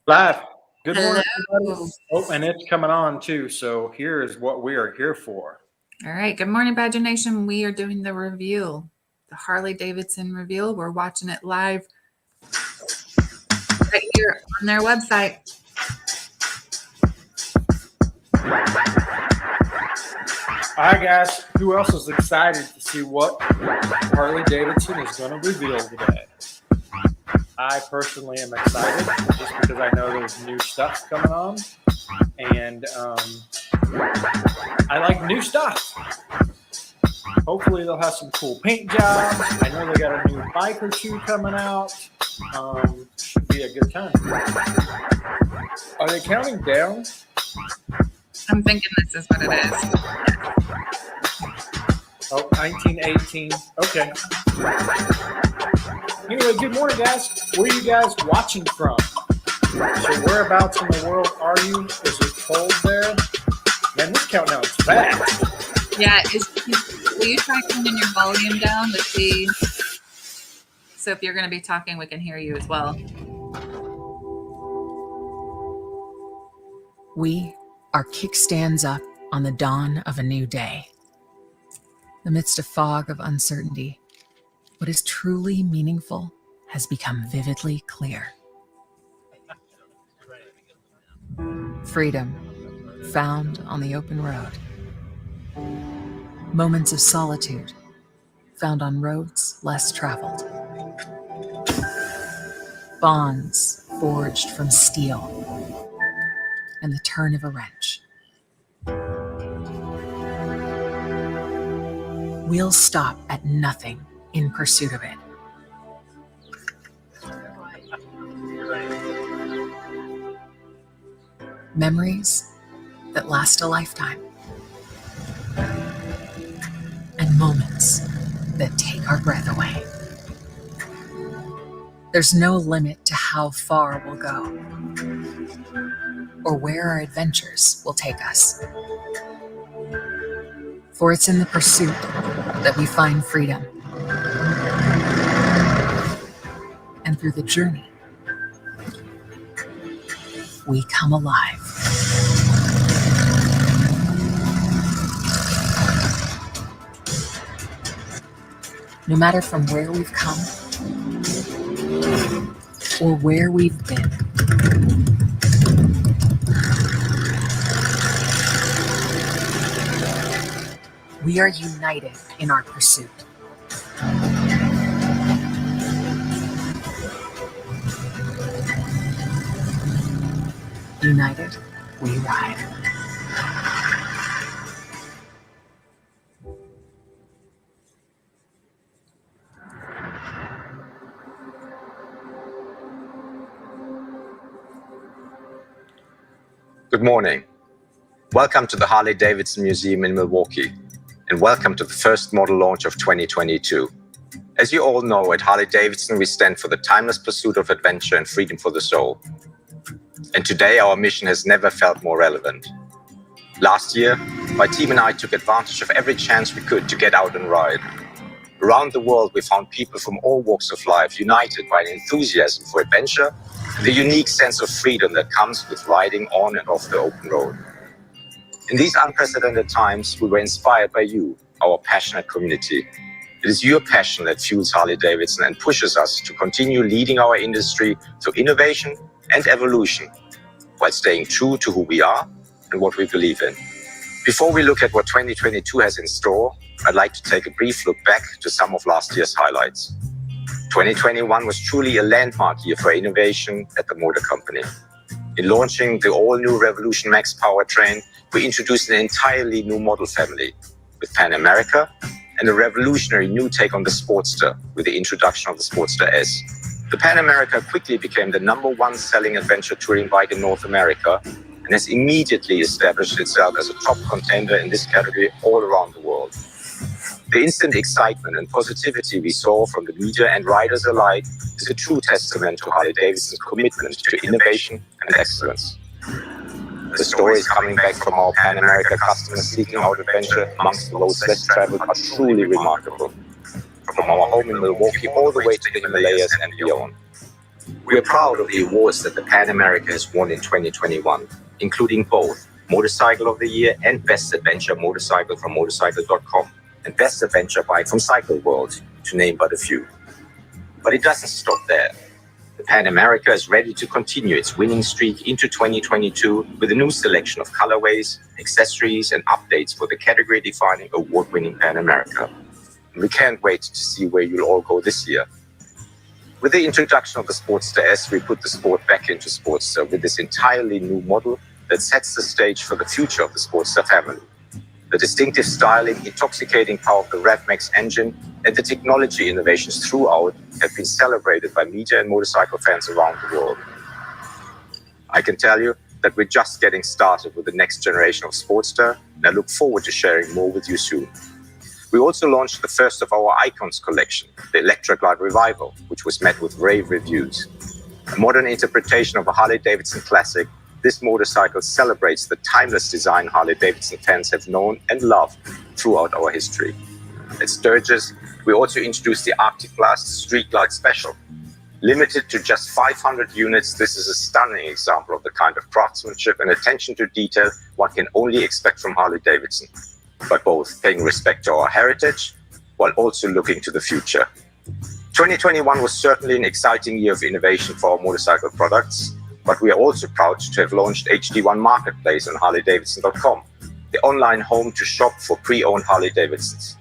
Live. Good morning, everybody. Hello. Oh, and it's coming on too. So here is what we are here for. All right. Good morning, Badger Nation. We are doing the reveal, the Harley Davidson reveal. We're watching it live right here on their website. All right, guys. Who else is excited to see what Harley Davidson is going to reveal today? I personally am excited just because I know there's new stuff coming on, and I like new stuff. Hopefully, they'll have some cool paint jobs. I know they got a new bike or two coming out. Should be a good time. Are they counting down? I'm thinking this is what it is. Oh, 1918. Okay. Anyway, good morning, guys. Where are you guys watching from? So whereabouts in the world are you? Is it cold there? Man, this countdown's fast. Yeah. Will you try turning your volume down to see? So if you're going to be talking, we can hear you as well. We are kickstands up on the dawn of a new day. Amidst a fog of uncertainty, what is truly meaningful has become vividly clear. Freedom found on the open road. Moments of solitude found on roads less traveled. Bonds forged from steel and the turn of a wrench. We'll stop at nothing in pursuit of it. Memories that last a lifetime, and moments that take our breath away. There's no limit to how far we'll go, or where our adventures will take us. For it's in the pursuit that we find freedom. And through the journey, we come alive. No matter from where we've come or where we've been, we are united in our pursuit. United, we ride. Good morning. Welcome to the Harley Davidson Museum in Milwaukee, and welcome to the first model launch of 2022. As you all know, at Harley Davidson, we stand for the timeless pursuit of adventure and freedom for the soul. And today, our mission has never felt more relevant. Last year, my team and I took advantage of every chance we could to get out and ride. Around the world, we found people from all walks of life united by an enthusiasm for adventure and the unique sense of freedom that comes with riding on and off the open road. In these unprecedented times, we were inspired by you, our passionate community. It is your passion that fuels Harley Davidson and pushes us to continue leading our industry through innovation and evolution, while staying true to who we are and what we believe in. Before we look at what 2022 has in store, I'd like to take a brief look back to some of last year's highlights. 2021 was truly a landmark year for innovation at the motor company. In launching the all-new Revolution Max powertrain, we introduced an entirely new model family with Pan America and a revolutionary new take on the Sportster with the introduction of the Sportster S. The Pan America quickly became the #1 selling adventure touring bike in North America and has immediately established itself as a top contender in this category all around the world. The instant excitement and positivity we saw from the media and riders alike is a true testament to Harley Davidson's commitment to innovation and excellence. The stories coming back from our Pan America customers seeking out adventure amongst the roads less traveled are truly remarkable. From our home in Milwaukee all the way to the Himalayas and beyond. We are proud of the awards that the Pan America has won in 2021, including both Motorcycle of the Year and Best Adventure Motorcycle from motorcycle.com and Best Adventure Bike from Cycle World, to name but a few. But it doesn't stop there. The Pan America is ready to continue its winning streak into 2022 with a new selection of colorways, accessories, and updates for the category-defining award-winning Pan America. And we can't wait to see where you'll all go this year. With the introduction of the Sportster S, we put the sport back into Sportster with this entirely new model that sets the stage for the future of the Sportster family. The distinctive styling, intoxicating power of the RevMax engine, and the technology innovations throughout have been celebrated by media and motorcycle fans around the world. I can tell you that we're just getting started with the next generation of Sportster, and I look forward to sharing more with you soon. We also launched the first of our Icons collection, the Electra Glide Revival, which was met with rave reviews. A modern interpretation of a Harley Davidson classic, this motorcycle celebrates the timeless design Harley Davidson fans have known and loved throughout our history. At Sturgis, we also introduced the Arctic Blast Street Glide Special. Limited to just 500 units, this is a stunning example of the kind of craftsmanship and attention to detail one can only expect from Harley Davidson, but both paying respect to our heritage while also looking to the future. 2021 was certainly an exciting year of innovation for our motorcycle products, but we are also proud to have launched HD1 Marketplace on HarleyDavidson.com, the online home to shop for pre-owned Harley Davidsons.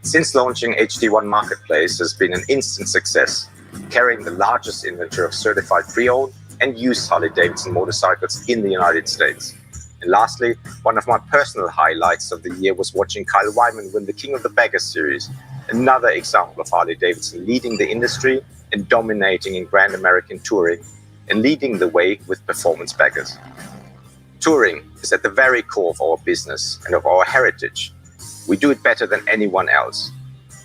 Since launching HD1 Marketplace has been an instant success, carrying the largest inventory of certified pre-owned and used Harley Davidson motorcycles in the United States. And lastly, one of my personal highlights of the year was watching Kyle Wyman win the King of the Baggers series, another example of Harley Davidson leading the industry and dominating in Grand American Touring and leading the way with performance baggers. Touring is at the very core of our business and of our heritage. We do it better than anyone else.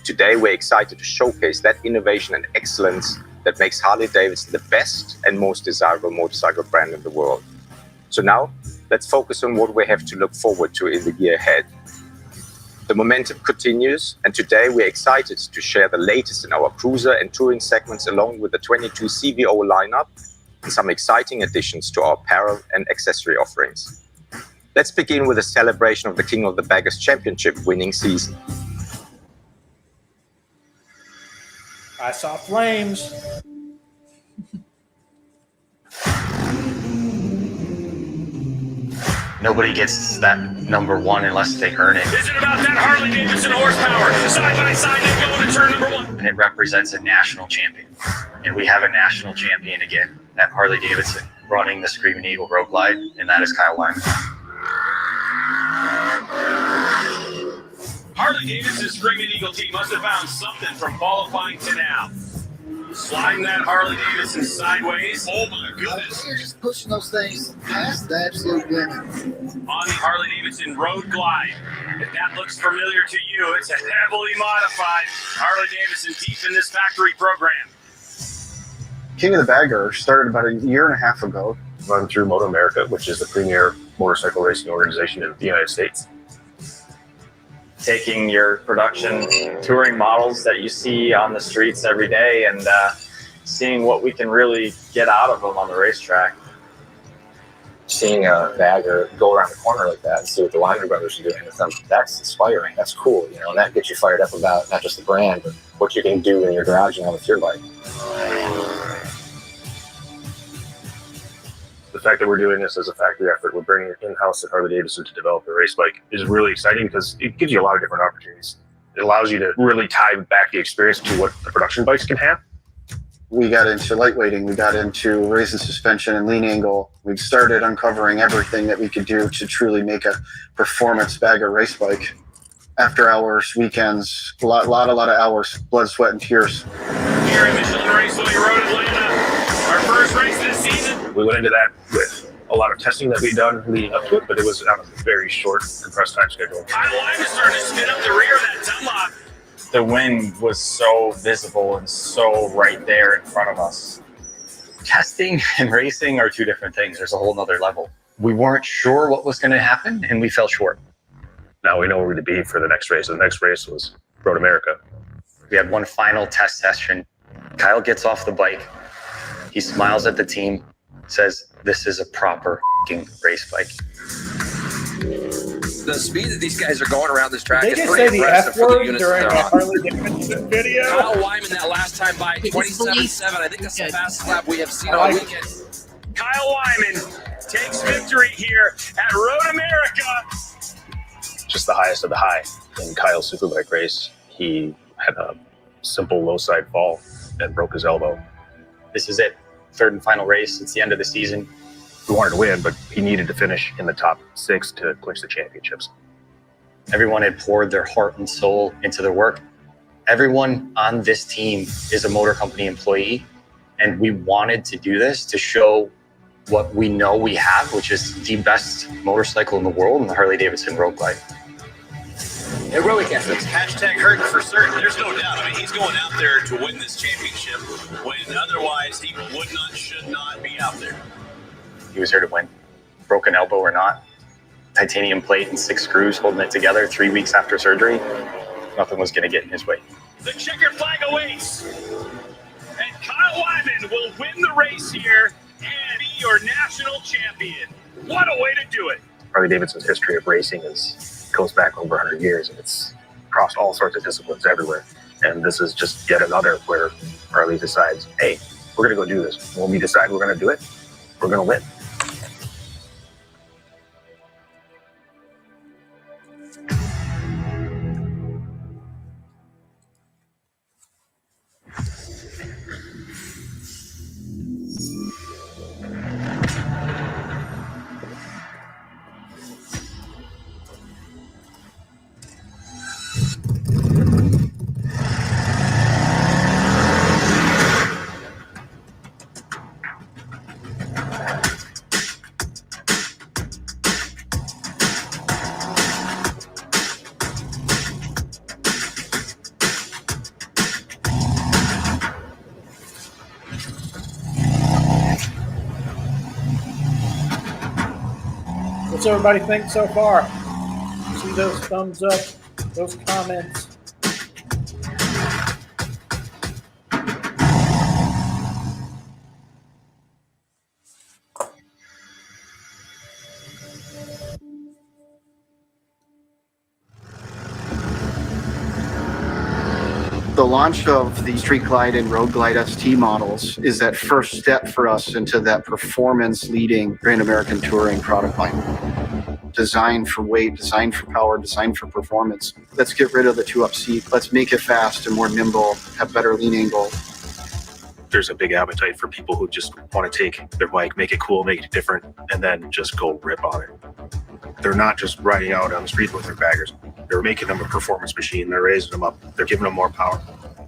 Today, we're excited to showcase that innovation and excellence that makes Harley Davidson the best and most desirable motorcycle brand in the world. So now, let's focus on what we have to look forward to in the year ahead. The momentum continues, and today we're excited to share the latest in our cruiser and touring segments along with the 22 CVO lineup and some exciting additions to our apparel and accessory offerings. Let's begin with a celebration of the King of the Baggers Championship winning season. I saw flames. Nobody gets that number one unless they earn it. Is it about that Harley Davidson horsepower? Side by side, they go into turn number one. And it represents a national champion. And we have a national champion again at Harley Davidson running the Screaming Eagle Road Glide, and that is Kyle Wyman. Harley Davidson's Screaming Eagle team must have found something from qualifying to now. Sliding that Harley Davidson sideways. Oh my goodness. You're just pushing those things past the absolute limit. On the Harley Davidson Road Glide. If that looks familiar to you, it's a heavily modified Harley Davidson deep in this factory program. King of the Bagger started about a year and a half ago. Run through Moto America, which is the premier motorcycle racing organization in the United States. Taking your production touring models that you see on the streets every day and seeing what we can really get out of them on the racetrack. Seeing a bagger go around the corner like that and see what the Wyman brothers are doing with them, that's inspiring. That's cool, you know, and that gets you fired up about not just the brand, but what you can do in your garage and with your bike. The fact that we're doing this as a factory effort, we're bringing it in-house at Harley Davidson to develop a race bike is really exciting because it gives you a lot of different opportunities. It allows you to really tie back the experience to what the production bikes can have. We got into lightweighting, we got into raising suspension and lean angle. We started uncovering everything that we could do to truly make a performance bagger race bike. After hours, weekends, a lot of hours, blood, sweat, and tears. Here at Michelin Raceway Road Atlanta, our first race this season. We went into that with a lot of testing that we'd done leading up to it, but it was on a very short, compressed time schedule. Kyle Wyman starting to spin up the rear of that Dunlop. The wind was so visible and so right there in front of us. Testing and racing are two different things. There's a whole nother level. We weren't sure what was going to happen, and we fell short. Now we know where we're going to be for the next race. The next race was Road America. We had one final test session. Kyle gets off the bike, He smiles at the team, says, "This is a proper f***ing race bike." The speed that these guys are going around this track They is just pretty say the impressive F for the word units during that the they're on. Harley Davidson video. Kyle Wyman that last time by It was 27.7. I think that's the fastest lap we have seen I all like weekend. Kyle Wyman takes victory here at Road America. Just the highest of the high. In Kyle's Superbike race, he had a simple low side fall and broke his elbow. This is it. Third and final race. It's the end of the season. He wanted to win, but he needed to finish in the top 6 to clinch the championships. Everyone had poured their heart and soul into their work. Everyone on this team is a motor company employee, and we wanted to do this to show what we know we have, which is the best motorcycle in the world in the Harley Davidson Road Glide. Heroic efforts. Hashtag hurting for certain. There's no doubt. I mean, he's going out there to win this championship when otherwise he would not, should not be out there. He was here to win, broken elbow or not. Titanium plate and 6 screws holding it together 3 weeks after surgery. Nothing was going to get in his way. The checkered flag awaits. And Kyle Wyman will win the race here and be your national champion. What a way to do it. Harley Davidson's history of racing goes back over 100 years, and it's across all sorts of disciplines everywhere. And this is just yet another where Harley decides, hey, we're going to go do this. When we decide we're going to do it, we're going to win. What's everybody think so far? See those thumbs up, those comments. The launch of the Street Glide and Road Glide ST models is that first step for us into that performance leading Grand American Touring product line. Designed for weight, designed for power, designed for performance. Let's get rid of the 2-up seat. Let's make it fast and more nimble, have better lean angle. There's a big appetite for people who just want to take their bike, make it cool, make it different, and then just go rip on it. They're not just riding out on the street with their baggers. They're making them a performance machine. They're raising them up. They're giving them more power.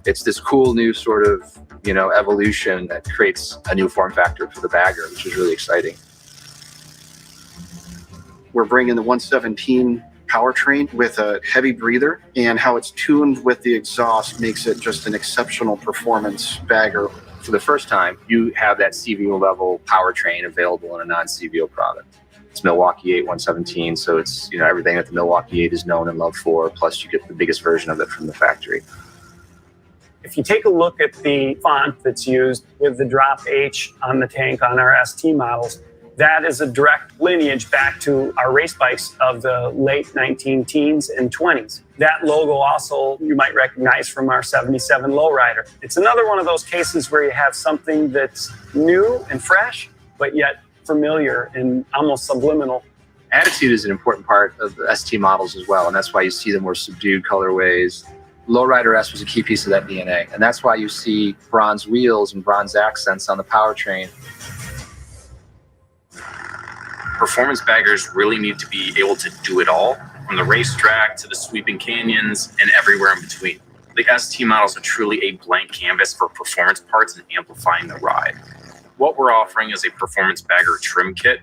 It's this cool new sort of, evolution that creates a new form factor for the bagger, which is really exciting. We're bringing the 117 powertrain with a heavy breather, and how it's tuned with the exhaust makes it just an exceptional performance bagger. For the first time, you have that CVO level powertrain available in a non-CVO product. It's Milwaukee 8 117, so it's everything that the Milwaukee 8 is known and loved for, plus you get the biggest version of it from the factory. If you take a look at the font that's used with the drop H on the tank on our ST models, that is a direct lineage back to our race bikes of the late 19-teens and 20s. That logo also you might recognize from our 77 Lowrider. It's another one of those cases where you have something that's new and fresh, but yet familiar and almost subliminal. Attitude is an important part of the ST models as well, and that's why you see the more subdued colorways. Lowrider S was a key piece of that DNA, and that's why you see bronze wheels and bronze accents on the powertrain. Performance baggers really need to be able to do it all, from the racetrack to the sweeping canyons and everywhere in between. The ST models are truly a blank canvas for performance parts and amplifying the ride. What we're offering is a performance bagger trim kit.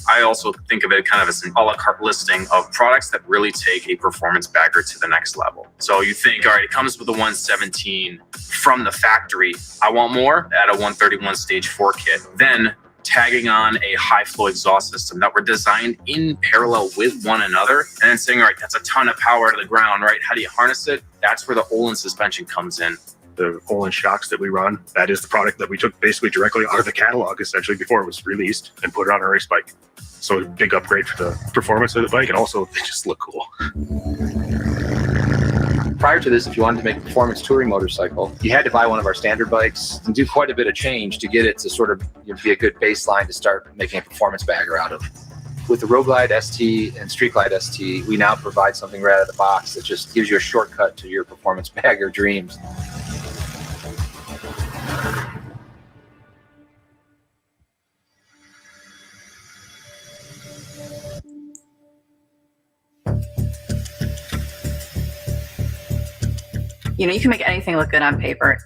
I also think of it kind of as an a la carte listing of products that really take a performance bagger to the next level. So you think, all right, it comes with a 117 from the factory. I want more, add a 131 stage 4 kit. Then tagging on a high flow exhaust system that were designed in parallel with one another, and then saying, all right, that's a ton of power to the ground, right? How do you harness it? That's where the Olin suspension comes in. The Olin shocks that we run, that is the product that we took basically directly out of the catalog, essentially, before it was released, and put it on a race bike. So a big upgrade for the performance of the bike, and also they just look cool. Prior to this, if you wanted to make a performance touring motorcycle, you had to buy one of our standard bikes and do quite a bit of change to get it to sort of be a good baseline to start making a performance bagger out of. With the Road Glide ST and Street Glide ST, we now provide something right out of the box that just gives you a shortcut to your performance bagger dreams. You know, you can make anything look good on paper,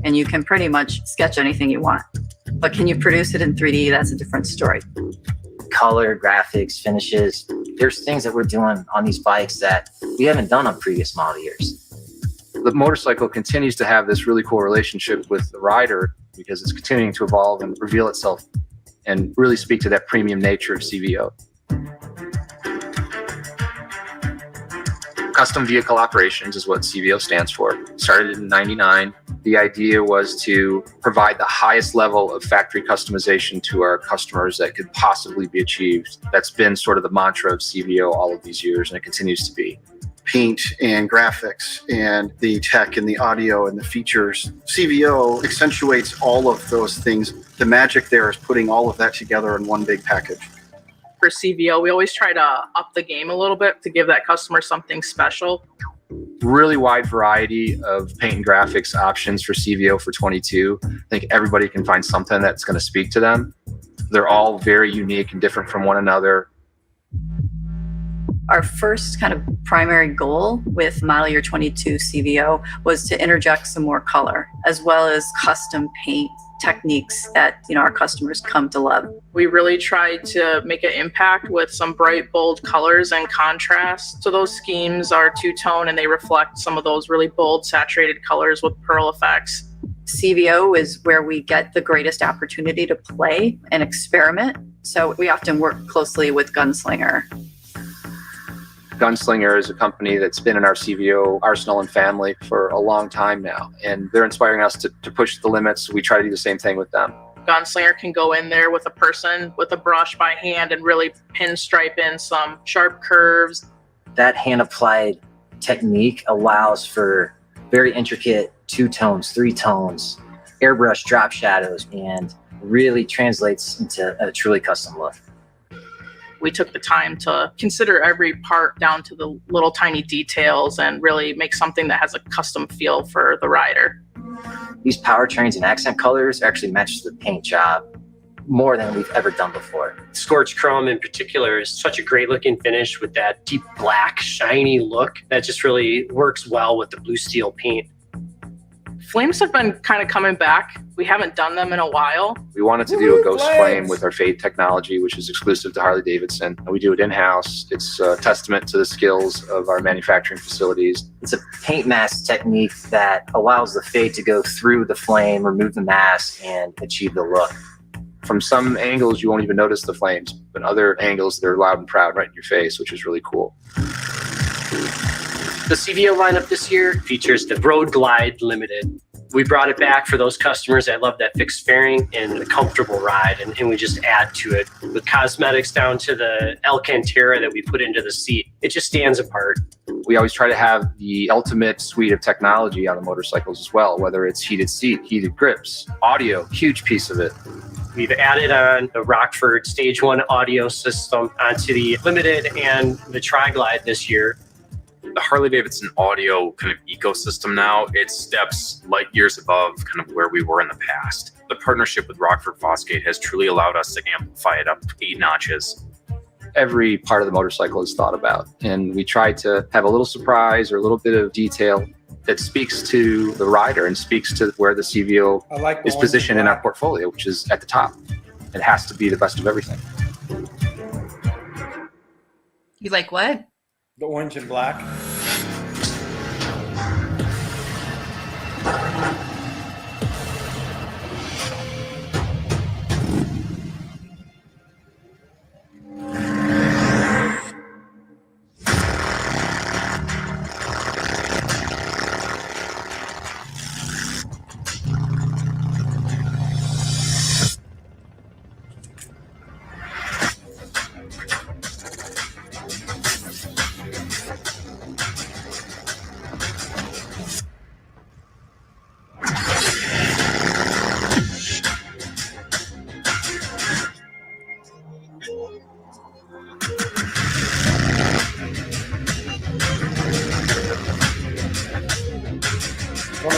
and you can pretty much sketch anything you want. But can you produce it in 3D? That's a different story. Color, graphics, finishes. There's things that we're doing on these bikes that we haven't done on previous model years. The motorcycle continues to have this really cool relationship with the rider because it's continuing to evolve and reveal itself and really speak to that premium nature of CVO. Custom Vehicle Operations is what CVO stands for. Started in '99. The idea was to provide the highest level of factory customization to our customers that could possibly be achieved. That's been sort of the mantra of CVO all of these years, and it continues to be. Paint and graphics and the tech and the audio and the features. CVO accentuates all of those things. The magic there is putting all of that together in one big package. For CVO, we always try to up the game a little bit to give that customer something special. Really wide variety of paint and graphics options for CVO for 22. I think everybody can find something that's going to speak to them. They're all very unique and different from one another. Our first kind of primary goal with model year 22 CVO was to interject some more color, as well as custom paint techniques that, you know, our customers come to love. We really tried to make an impact with some bright, bold colors and contrast. So those schemes are two-tone and they reflect some of those really bold, saturated colors with pearl effects. CVO is where we get the greatest opportunity to play and experiment. So we often work closely with Gunslinger. Gunslinger is a company that's been in our CVO arsenal and family for a long time now, and they're inspiring us to push the limits. We try to do the same thing with them. Gunslinger can go in there with a person with a brush by hand and really pinstripe in some sharp curves. That hand-applied technique allows for very intricate 2 tones, 3 tones, airbrush drop shadows, and really translates into a truly custom look. We took the time to consider every part down to the little tiny details and really make something that has a custom feel for the rider. These powertrains and accent colors actually match the paint job more than we've ever done before. Scorched Chrome in particular is such a great looking finish with that deep black, shiny look that just really works well with the blue steel paint. Flames have been kind of coming back. We haven't done them in a while. We wanted to do a ghost flame with our Fade technology, which is exclusive to Harley Davidson. We do it in-house. It's a testament to the skills of our manufacturing facilities. It's a paint mask technique that allows the Fade to go through the flame, remove the mask, and achieve the look. From some angles, you won't even notice the flames, but other angles, they're loud and proud right in your face, which is really cool. The CVO lineup this year features the Road Glide Limited. We brought it back for those customers that love that fixed fairing and the comfortable ride, and we just add to it with cosmetics down to the Alcantara that we put into the seat. It just stands apart. We always try to have the ultimate suite of technology on the motorcycles as well, whether it's heated seat, heated grips, audio, huge piece of it. We've added on the Rockford Stage 1 audio system onto the Limited and the Tri-Glide this year. The Harley Davidson audio kind of ecosystem now, it steps light years above kind of where we were in the past. The partnership with Rockford Fosgate has truly allowed us to amplify it up 8 notches. Every part of the motorcycle is thought about, and we try to have a little surprise or a little bit of detail that speaks to the rider and speaks to where the CVO is positioned in our portfolio, which is at the top. It has to be the best of everything. You like what? The orange and black.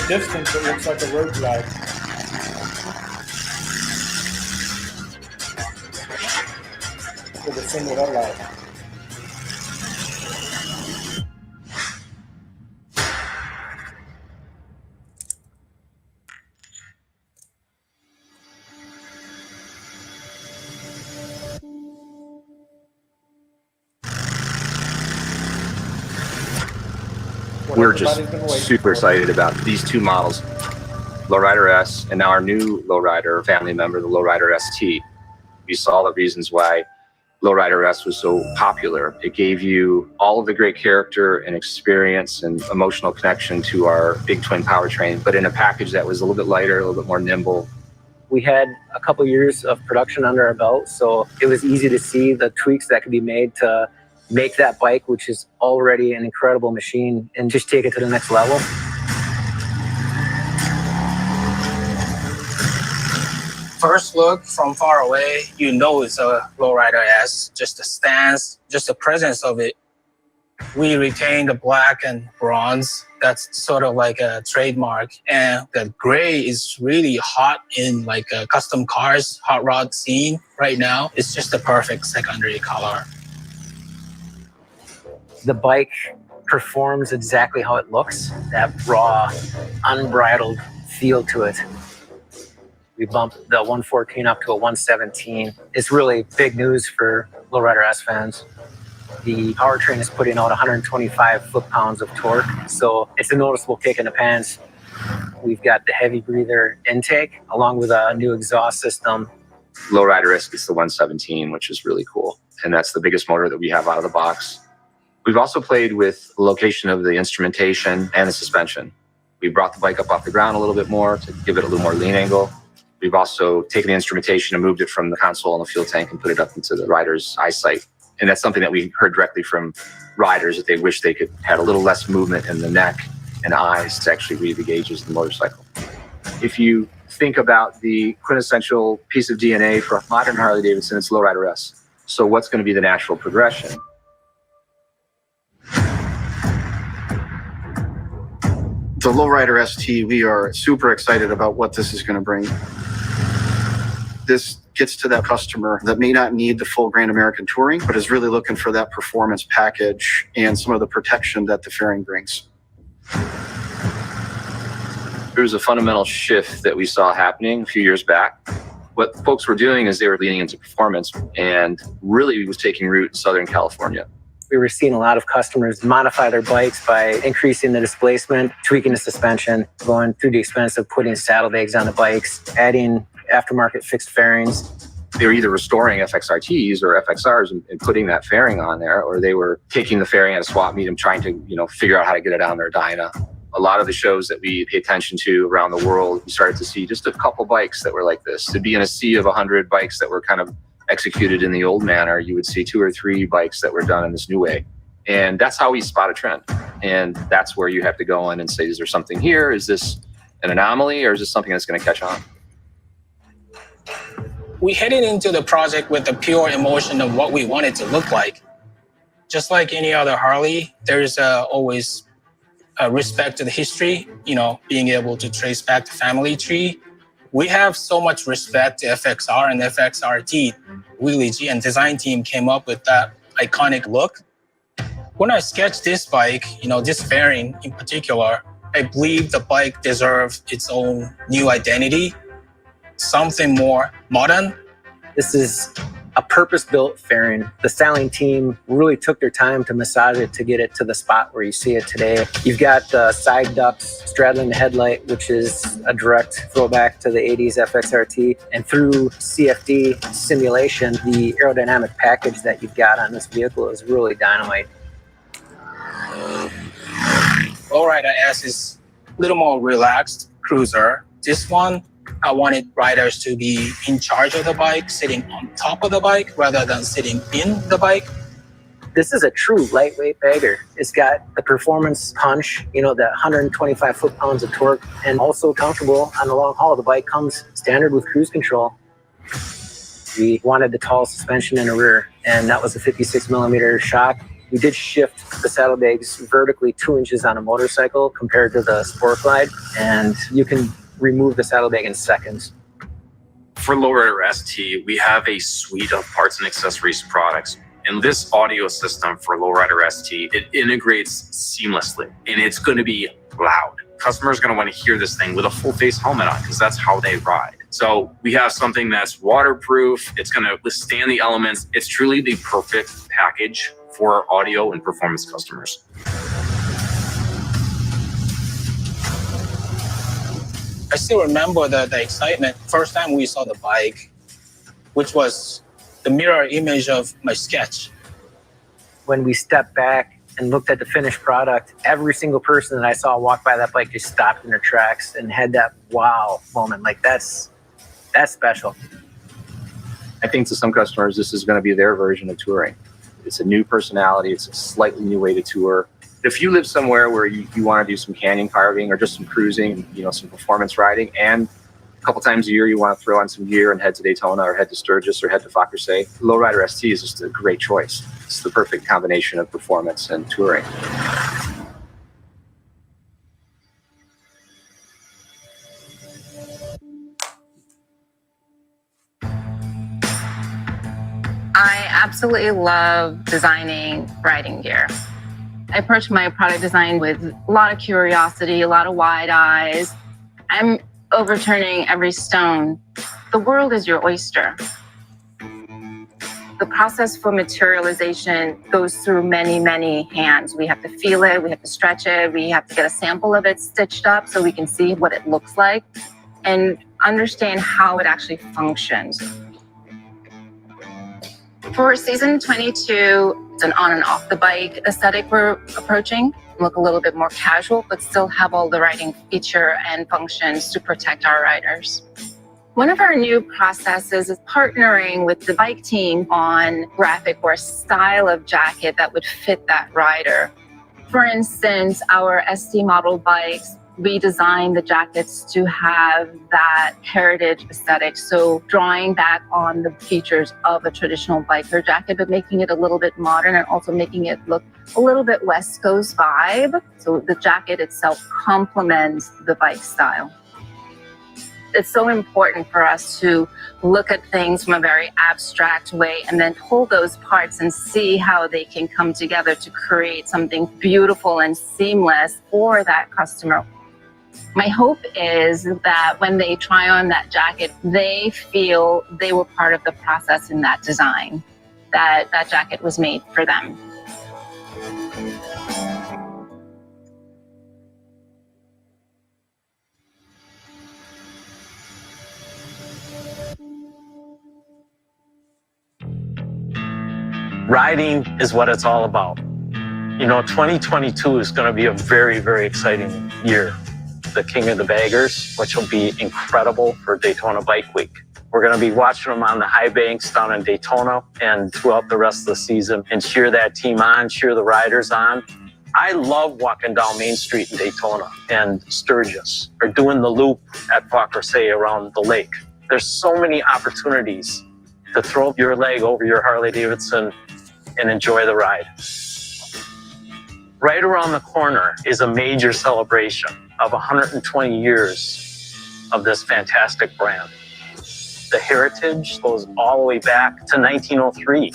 distance, it looks like a road glide. With a single headlight. We're just super excited about these two models, Lowrider S and now our new Lowrider family member, the Lowrider ST. We saw the reasons why Lowrider S was so popular. It gave you all of the great character and experience and emotional connection to our big twin powertrain, but in a package that was a little bit lighter, a little bit more nimble. We had a couple years of production under our belt, so it was easy to see the tweaks that could be made to make that bike, which is already an incredible machine, and just take it to the next level. First look from far away, you know it's a Lowrider S. Just the stance, just the presence of it. We retain the black and bronze. That's sort of like a trademark. And the gray is really hot in like a custom cars, hot rod scene right now. It's just the perfect secondary color. The bike performs exactly how it looks, that raw, unbridled feel to it. We bumped the 114 up to a 117. It's really big news for Lowrider S fans. The powertrain is putting out 125 foot-pounds of torque, so it's a noticeable kick in the pants. We've got the heavy breather intake, along with a new exhaust system. Lowrider S gets the 117, which is really cool, and that's the biggest motor that we have out of the box. We've also played with the location of the instrumentation and the suspension. We brought the bike up off the ground a little bit more to give it a little more lean angle. We've also taken the instrumentation and moved it from the console and the fuel tank and put it up into the rider's eyesight. And that's something that we heard directly from riders, that they wish they could have a little less movement in the neck and eyes to actually read the gauges of the motorcycle. If you think about the quintessential piece of DNA for modern Harley Davidson, it's Lowrider S. So what's going to be the natural progression? The Lowrider ST, we are super excited about what this is going to bring. This gets to that customer that may not need the full Grand American Touring, but is really looking for that performance package and some of the protection that the fairing brings. There was a fundamental shift that we saw happening a few years back. What folks were doing is they were leaning into performance, and really was taking root in Southern California. We were seeing a lot of customers modify their bikes by increasing the displacement, tweaking the suspension, going through the expense of putting saddlebags on the bikes, adding aftermarket fixed fairings. They were either restoring FXRTs or FXRs and putting that fairing on there, or they were taking the fairing at a swap meet and trying to, figure out how to get it on their Dyna. A lot of the shows that we pay attention to around the world, we started to see just a couple bikes that were like this. To be in a sea of 100 bikes that were kind of executed in the old manner, you would see 2 or 3 bikes that were done in this new way. And that's how we spot a trend. And that's where you have to go in and say, is there something here? Is this an anomaly, or is this something that's going to catch on? We headed into the project with the pure emotion of what we want it to look like. Just like any other Harley, there's always a respect to the history, being able to trace back the family tree. We have so much respect to FXR and FXRT. Willie G and design team came up with that iconic look. When I sketched this bike, this fairing in particular, I believe the bike deserves its own new identity, something more modern. This is a purpose-built fairing. The styling team really took their time to massage it to get it to the spot where you see it today. You've got the side ducts straddling the headlight, which is a direct throwback to the 80s FXRT. And through CFD simulation, the aerodynamic package that you've got on this vehicle is really dynamite. Lowrider S is a little more relaxed cruiser. This one, I wanted riders to be in charge of the bike, sitting on top of the bike rather than sitting in the bike. This is a true lightweight bagger. It's got the performance punch, that 125 foot-pounds of torque, and also comfortable on the long haul. The bike comes standard with cruise control. We wanted the tall suspension in the rear, and that was a 56 millimeter shock. We did shift the saddlebags vertically 2 inches on a motorcycle compared to the Sport Glide, and you can remove the saddlebag in seconds. For Lowrider ST, we have a suite of parts and accessories products. And this audio system for Lowrider ST, it integrates seamlessly, and it's going to be loud. Customers are going to want to hear this thing with a full face helmet on, because that's how they ride. So we have something that's waterproof. It's going to withstand the elements. It's truly the perfect package for audio and performance customers. I still remember the excitement. First time we saw the bike, which was the mirror image of my sketch. When we stepped back and looked at the finished product, every single person that I saw walk by that bike just stopped in their tracks and had that wow moment. Like that's special. I think to some customers, this is going to be their version of touring. It's a new personality. It's a slightly new way to tour. If you live somewhere where you want to do some canyon carving or just some cruising, some performance riding, and a couple times a year you want to throw on some gear and head to Daytona or head to Sturgis or head to Fackersee, Lowrider ST is just a great choice. It's the perfect combination of performance and touring. I absolutely love designing riding gear. I approach my product design with a lot of curiosity, a lot of wide eyes. I'm overturning every stone. The world is your oyster. The process for materialization goes through many, many hands. We have to feel it, we have to stretch it, we have to get a sample of it stitched up so we can see what it looks like and understand how it actually functions. For season 22, it's an on and off the bike aesthetic we're approaching. Look a little bit more casual, but still have all the riding feature and functions to protect our riders. One of our new processes is partnering with the bike team on graphic or style of jacket that would fit that rider. For instance, our ST model bikes, we designed the jackets to have that heritage aesthetic. So drawing back on the features of a traditional biker jacket, but making it a little bit modern and also making it look a little bit West Coast vibe. So the jacket itself complements the bike style. It's so important for us to look at things from a very abstract way and then pull those parts and see how they can come together to create something beautiful and seamless for that customer. My hope is that when they try on that jacket, they feel they were part of the process in that design, that that jacket was made for them. Riding is what it's all about. 2022 is going to be a very, very exciting year. The King of the Baggers, which will be incredible for Daytona Bike Week. We're going to be watching them on the high banks down in Daytona and throughout the rest of the season and cheer that team on, cheer the riders on. I love walking down Main Street in Daytona and Sturgis or doing the loop at Fackersee around the lake. There's so many opportunities to throw your leg over your Harley Davidson and enjoy the ride. Right around the corner is a major celebration of 120 years of this fantastic brand. The heritage goes all the way back to 1903.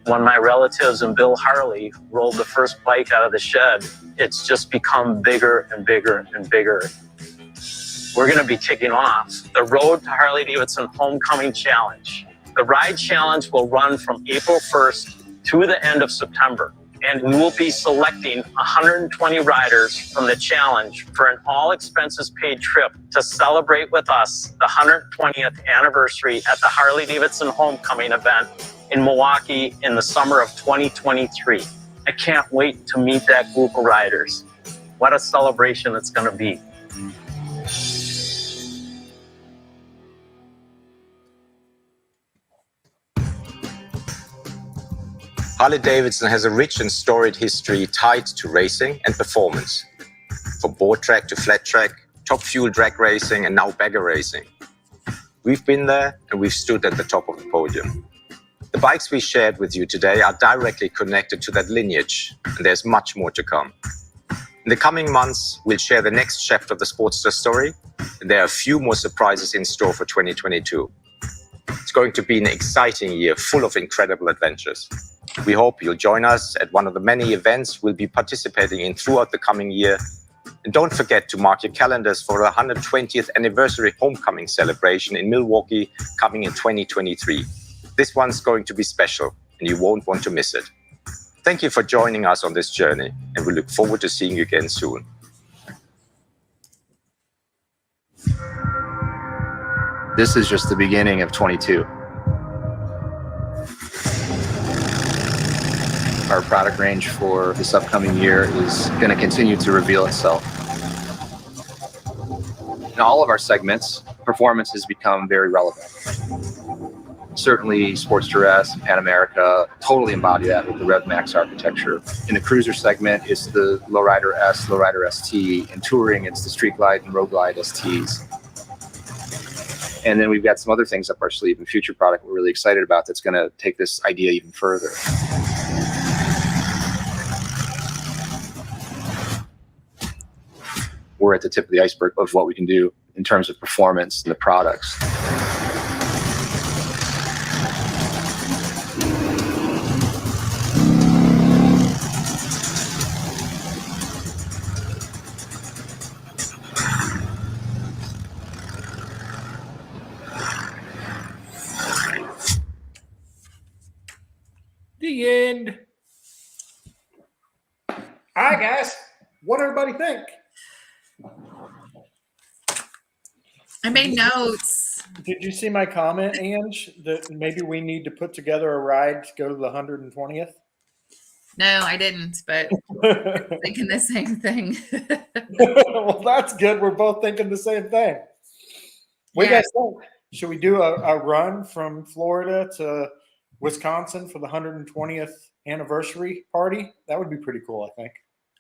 When my relatives and Bill Harley rolled the first bike out of the shed, it's just become bigger and bigger and bigger. We're going to be kicking off the Road to Harley Davidson Homecoming Challenge. The ride challenge will run from April 1st to the end of September. And we will be selecting 120 riders from the challenge for an all expenses paid trip to celebrate with us the 120th anniversary at the Harley Davidson Homecoming event in Milwaukee in the summer of 2023. I can't wait to meet that group of riders. What a celebration it's going to be. Harley Davidson has a rich and storied history tied to racing and performance. From board track to flat track, top fuel drag racing, and now bagger racing. We've been there and we've stood at the top of the podium. The bikes we shared with you today are directly connected to that lineage, and there's much more to come. In the coming months, we'll share the next chapter of the Sportster story, and there are a few more surprises in store for 2022. It's going to be an exciting year full of incredible adventures. We hope you'll join us at one of the many events we'll be participating in throughout the coming year. And don't forget to mark your calendars for the 120th anniversary homecoming celebration in Milwaukee coming in 2023. This one's going to be special, and you won't want to miss it. Thank you for joining us on this journey, and we look forward to seeing you again soon. This is just the beginning of 22. Our product range for this upcoming year is going to continue to reveal itself. In all of our segments, performance has become very relevant. Certainly, Sportster S and Pan America totally embody that with the Rev Max architecture. In the cruiser segment, it's the Lowrider S, Lowrider ST. In touring, it's the Street Glide and Road Glide STs. And then we've got some other things up our sleeve and future product we're really excited about that's going to take this idea even further. We're at the tip of the iceberg of what we can do in terms of performance and the products. The end. All right, guys. What everybody think? I made notes. Did you see my comment, Ange, that maybe we need to put together a ride to go to the 120th? No, I didn't, but I'm thinking the same thing. Well, that's good. We're both thinking the same thing. What do you guys think? Should we do a run from Florida to Wisconsin for the 120th anniversary party? That would be pretty cool, I think.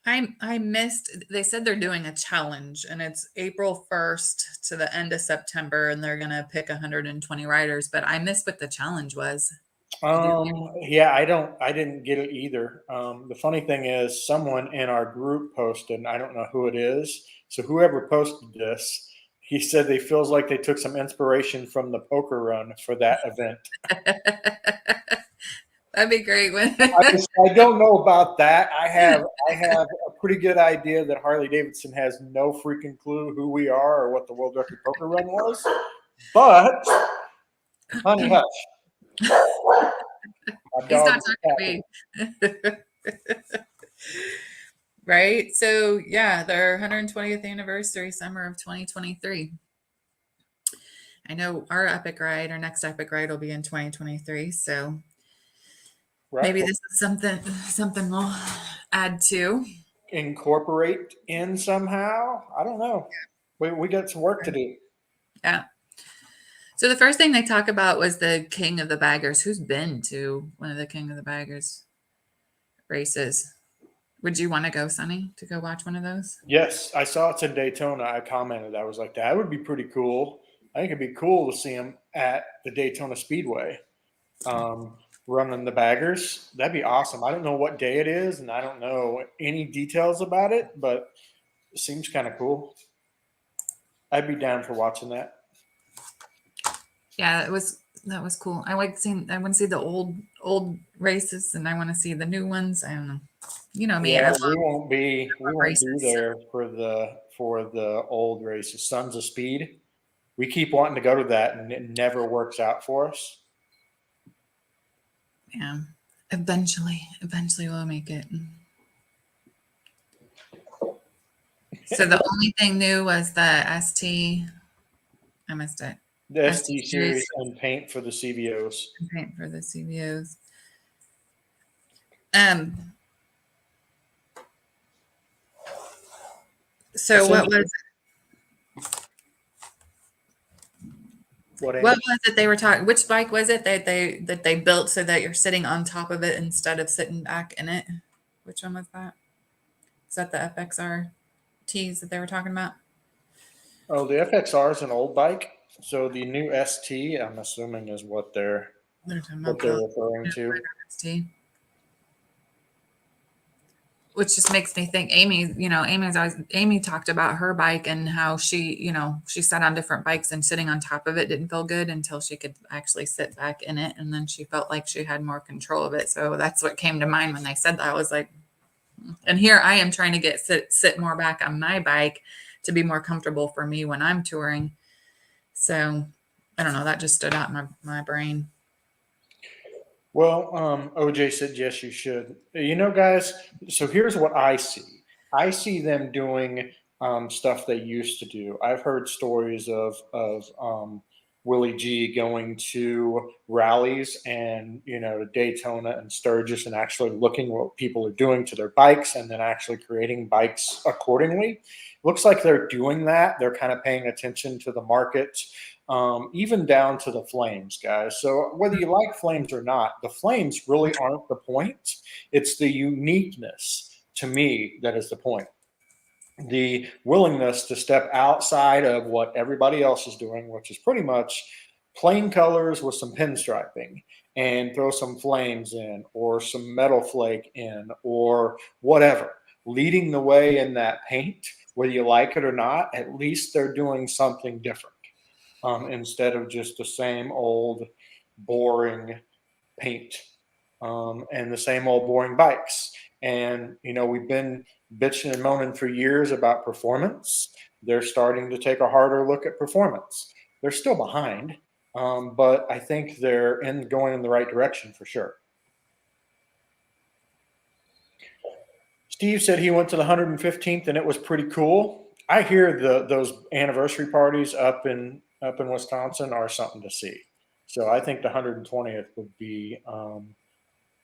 I missed, they said they're doing a challenge, and it's April 1st to the end of September, and they're going to pick 120 riders, but I missed what the challenge was. Yeah, I didn't get it either. The funny thing is someone in our group posted, and I don't know who it is. So whoever posted this, he said they feels like they took some inspiration from the poker run for that event. That'd be great. I don't know about that. I have a pretty good idea that Harley Davidson has no freaking clue who we are or what the world record poker run was. But honey, hush. He's not talking to me. Right? So yeah, their 120th anniversary, summer of 2023. I know our next epic ride will be in 2023. So maybe this is something we'll add to. Incorporate in somehow. I don't know. We got some work to do. Yeah. So the first thing they talk about was the King of the Baggers. Who's been to one of the King of the Baggers races? Would you want to go, Sonny, to go watch one of those? Yes, I saw it's in Daytona. I commented. I was like, that would be pretty cool. I think it'd be cool to see him at the Daytona Speedway running the baggers. That'd be awesome. I don't know what day it is, and I don't know any details about it, but it seems kind of cool. I'd be down for watching that. Yeah, that was cool. I want to see the old races, and I want to see the new ones. I don't know. You know me. Yeah, we won't be there for the old races. Sons of Speed. We keep wanting to go to that, and it never works out for us. Yeah, eventually we'll make it. So the only thing new was the ST. I missed it. The ST series and paint for the CVOs. And paint for the CVOs. So what was what was it they were talking? Which bike was it that they built so that you're sitting on top of it instead of sitting back in it? Which one was that? Is that the FXR Ts that they were talking about? Oh, the FXR is an old bike. So the new ST, I'm assuming, is what they're They're talking what about they're the referring to. NXT. Which just makes me think Amy talked about her bike and how she sat on different bikes and sitting on top of it didn't feel good until she could actually sit back in it. And then she felt like she had more control of it. So that's what came to mind when they said that. I was like, and here I am trying to sit more back on my bike to be more comfortable for me when I'm touring. So I don't know, that just stood out in my brain. Well, OJ said, yes, you should. Guys, so here's what I see. I see them doing stuff they used to do. I've heard stories of Willie G going to rallies and, to Daytona and Sturgis and actually looking what people are doing to their bikes and then actually creating bikes accordingly. Looks like they're doing that. They're kind of paying attention to the market. Even down to the flames, guys. So whether you like flames or not, the flames really aren't the point. It's the uniqueness to me that is the point. The willingness to step outside of what everybody else is doing, which is pretty much plain colors with some pinstriping and throw some flames in or some metal flake in or whatever. Leading the way in that paint, whether you like it or not, at least they're doing something different. Instead of just the same old boring paint and the same old boring bikes. And, we've been bitching and moaning for years about performance. They're starting to take a harder look at performance. They're still behind, but I think they're going in the right direction for sure. Steve said he went to the 115th and it was pretty cool. I hear those anniversary parties up in Wisconsin are something to see. So I think the 120th would be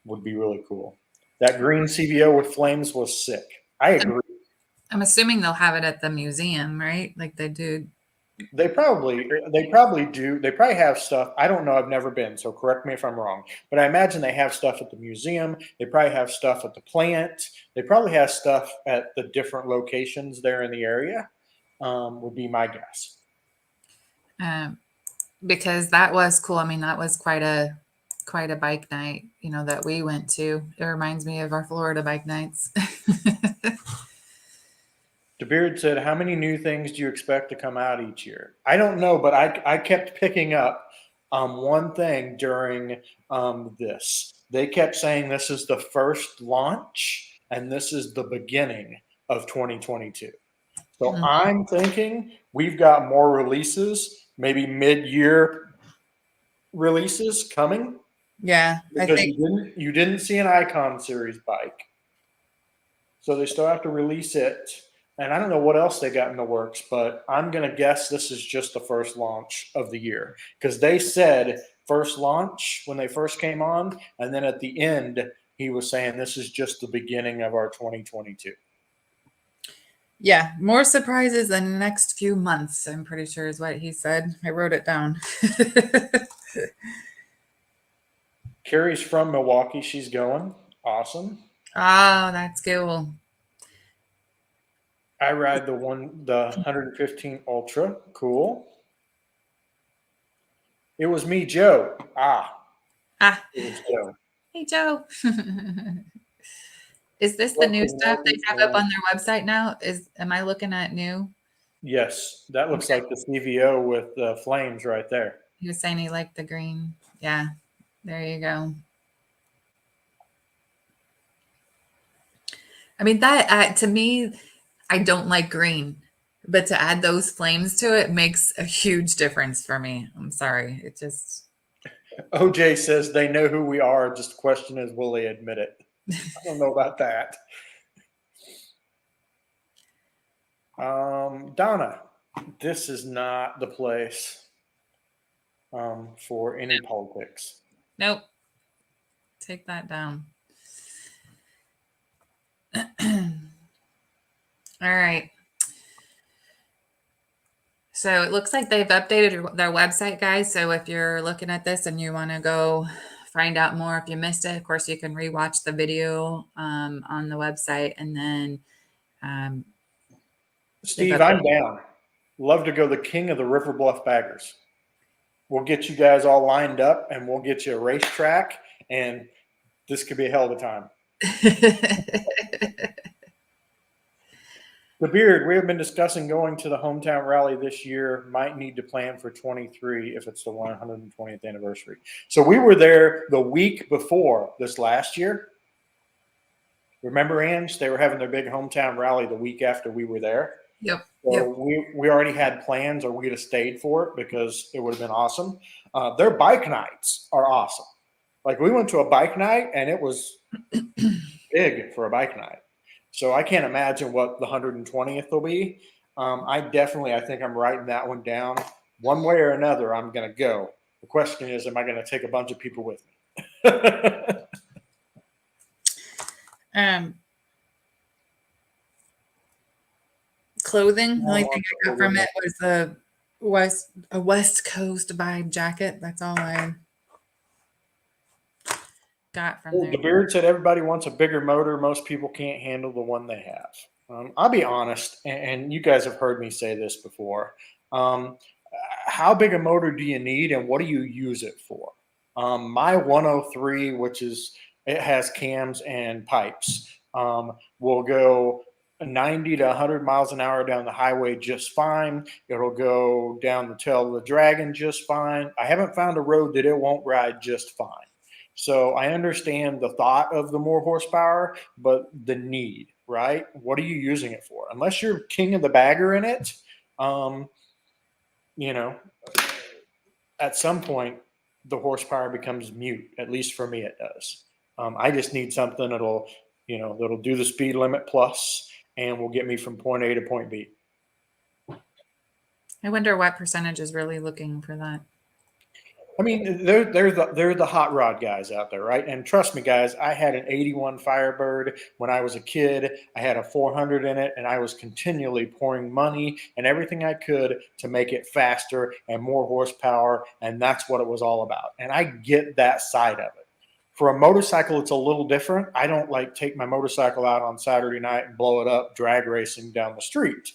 really cool. That green CVO with flames was sick. I agree. I'm assuming they'll have it at the museum, right? Like they do. They probably do. They probably have stuff. I don't know. I've never been, so correct me if I'm wrong. But I imagine they have stuff at the museum. They probably have stuff at the plant. They probably have stuff at the different locations there in the area. Would be my guess. Because that was cool. I mean, that was quite a bike night, that we went to. It reminds me of our Florida bike nights. DeBeard said, how many new things do you expect to come out each year? I don't know, but I kept picking up one thing during this. They kept saying this is the first launch and this is the beginning of 2022. So I'm thinking we've got more releases, maybe mid-year releases coming. Yeah, because you didn't see an Icon Series bike, so they still have to release it. And I don't know what else they got in the works, but I'm going to guess this is just the first launch of the year because they said first launch when they first came on. And then at the end, he was saying this is just the beginning of our 2022. Yeah, more surprises in the next few months, I'm pretty sure is what he said. I wrote it down. Carrie's from Milwaukee. She's going. Awesome. Oh, that's cool. I ride the 115 Ultra. Cool. It was me, Joe. It was Joe. Hey, Joe. Is this the new stuff they have up on their website now? Am I looking at new? Yes, that looks like the CVO with the flames right there. He was saying he liked the green. Yeah, there you go. I mean, that to me, I don't like green, but to add those flames to it makes a huge difference for me. I'm sorry. It just. OJ says they know who we are. Just the question is, will they admit it? I don't know about that. Donna, this is not the place for any politics. Nope. Take that down. All right. So it looks like they've updated their website, guys. So if you're looking at this and you want to go find out more, if you missed it, of course, you can rewatch the video on the website. And then Steve, I'm down. Love to go the king of the River Bluff Baggers. we'll get you guys all lined up, and we'll get you a racetrack, and this could be a hell of a time. The Beard, we have been discussing going to the hometown rally this year. Might need to plan for 23 if it's the 120th anniversary. So we were there the week before this last year. Remember, Ange? They were having their big hometown rally the week after we were there. Yep. So we already had plans, or we'd have stayed for it because it would have been awesome. Their bike nights are awesome. Like, we went to a bike night, and it was big for a bike night. So I can't imagine what the 120th will be. I think I'm writing that one down. One way or another, I'm going to go. The question is, am I going to take a bunch of people with me? Clothing. The only thing I got from it was a West Coast vibe jacket. That's all I got from there. The Beard said everybody wants a bigger motor. Most people can't handle the one they have. I'll be honest, and you guys have heard me say this before. How big a motor do you need, and what do you use it for? My 103, it has cams and pipes, will go 90 to 100 miles an hour down the highway just fine. It'll go down the tail of the Dragon just fine. I haven't found a road that it won't ride just fine. So I understand the thought of the more horsepower, but the need, right? What are you using it for? Unless you're king of the bagger in it, at some point the horsepower becomes mute. At least for me, it does. I just need something that'll do the speed limit plus and will get me from point A to point B. I wonder what percentage is really looking for that. I mean, they're the hot rod guys out there, right? And trust me, guys, I had an 81 Firebird when I was a kid. I had a 400 in it, and I was continually pouring money and everything I could to make it faster and more horsepower, and that's what it was all about. And I get that side of it. For a motorcycle, it's a little different. I don't take my motorcycle out on Saturday night and blow it up drag racing down the street.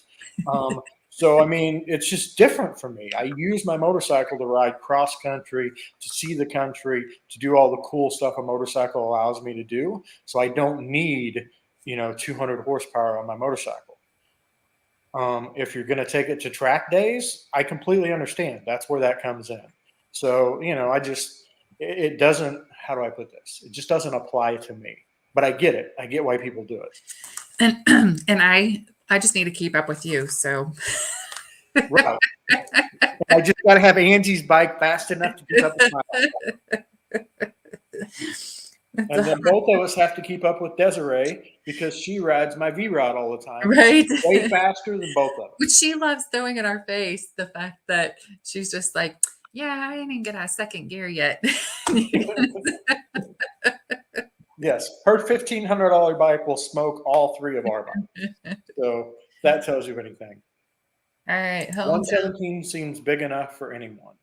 So, I mean, it's just different for me. I use my motorcycle to ride cross country, to see the country, to do all the cool stuff a motorcycle allows me to do. So I don't need, 200 horsepower on my motorcycle. If you're going to take it to track days, I completely understand. That's where that comes in. So, it doesn't, how do I put this? It just doesn't apply to me. But I get it. I get why people do it. And I just need to keep up with you, so. Right. I just got to have Angie's bike fast enough to keep up with mine. And then both of us have to keep up with Desiree because she rides my V-Rod all the time. Right. Way faster than both of us. But she loves throwing in our face the fact that she's just like, yeah, I didn't get out of second gear yet. Yes, her $1,500 bike will smoke all three of our bikes. So that tells you anything. All right. 117 seems big enough for anyone.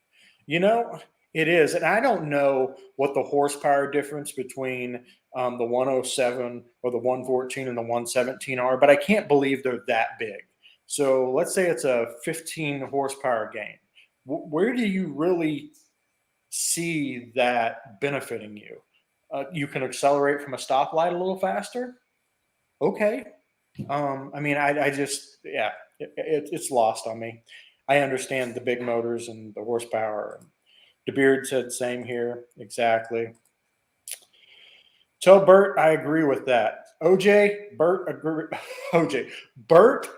It is. And I don't know what the horsepower difference between the 107 or the 114 and the 117 are, but I can't believe they're that big. So let's say it's a 15 horsepower gain. Where do you really see that benefiting you? You can accelerate from a stoplight a little faster. Okay. It's lost on me. I understand the big motors and the horsepower. DeBeard said same here. Exactly. Tell Bert I agree with that. Bert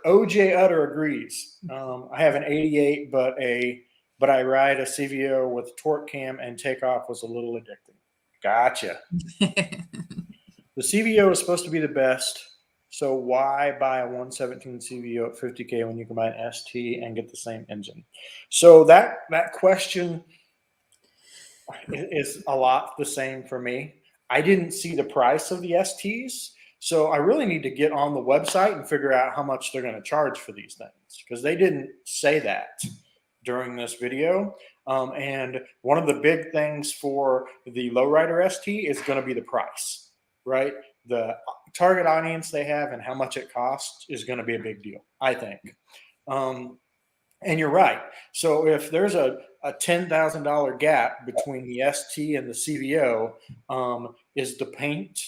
OJ Utter agrees. I have an 88, but I ride a CVO with torque cam and takeoff was a little addicting. Gotcha. The CVO is supposed to be the best, so why buy a 117 CVO at $50K when you can buy an ST and get the same engine? So that question is a lot the same for me. I didn't see the price of the STs, so I really need to get on the website and figure out how much they're going to charge for these things because they didn't say that during this video. And one of the big things for the lowrider ST is going to be the price, right? The target audience they have and how much it costs is going to be a big deal, I think. And you're right. So if there's a $10,000 gap between the ST and the CVO, is the paint